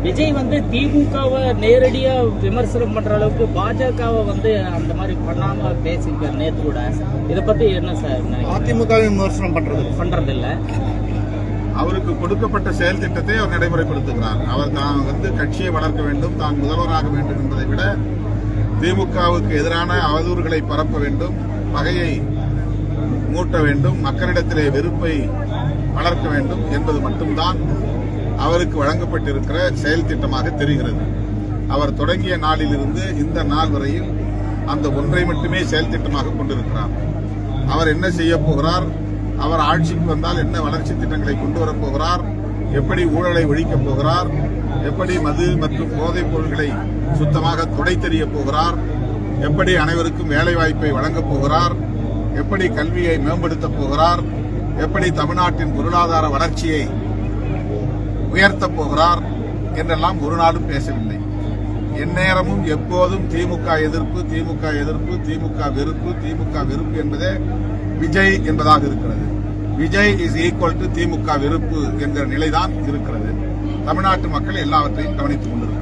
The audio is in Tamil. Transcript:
விஜய் வந்து திமுகவை நேரடியா விமர்சனம் பண்ற அளவுக்கு பாஜகவை வந்து அந்த மாதிரி பண்ணாம பேசியிருக்காரு நேத்து கூட. இதை பத்தி என்ன சார்? அதிமுக விமர்சனம் பண்றது இல்ல. அவருக்கு கொடுக்கப்பட்ட செயல் திட்டத்தை அவர் நடைமுறைப்படுத்துகிறார். அவர் தான் வந்து கட்சியை வளர்க்க வேண்டும், தான் முதல்வராக வேண்டும் என்பதை விட திமுகவுக்கு எதிரான அவதூறுகளை பரப்ப வேண்டும், பகையை மூட்ட வேண்டும், மக்களிடத்திலே வெறுப்பை வளர்க்க வேண்டும் என்பது மட்டும்தான் அவருக்கு வழங்கப்பட்டிருக்கிற செயல் திட்டமாக தெரிகிறது. அவர் தொடங்கிய நாளிலிருந்து இந்த நாள் வரையில் அந்த ஒன்றை மட்டுமே செயல் திட்டமாக கொண்டிருக்கிறார். அவர் என்ன செய்ய போகிறார், அவர் ஆட்சிக்கு வந்தால் என்ன வளர்ச்சி திட்டங்களை கொண்டு வரப் போகிறார், எப்படி ஊழலை ஒழிக்கப் போகிறார், எப்படி மது மற்றும் போதைப் பொருட்களை சுத்தமாக துடை தெரிய போகிறார், எப்படி அனைவருக்கும் வேலை வாய்ப்பை வழங்கப் போகிறார், எப்படி கல்வியை மேம்படுத்தப் போகிறார், எப்படி தமிழ்நாட்டின் பொருளாதார வளர்ச்சியை உயர்த்தப் போகிறார் என்றெல்லாம் ஒரு நாளும் பேசவில்லை. எந்நேரமும் எப்போதும் திமுக எதிர்ப்பு, திமுக எதிர்ப்பு, திமுக வெறுப்பு, திமுக வெறுப்பு என்பதே விஜய் என்பதாக இருக்கிறது. விஜய் இஸ் ஈக்குவல் டு திமுக வெறுப்பு என்கிற நிலைதான் இருக்கிறது. தமிழ்நாட்டு மக்கள் எல்லாவற்றையும் கவனித்துக் கொண்டிருக்கிறார்.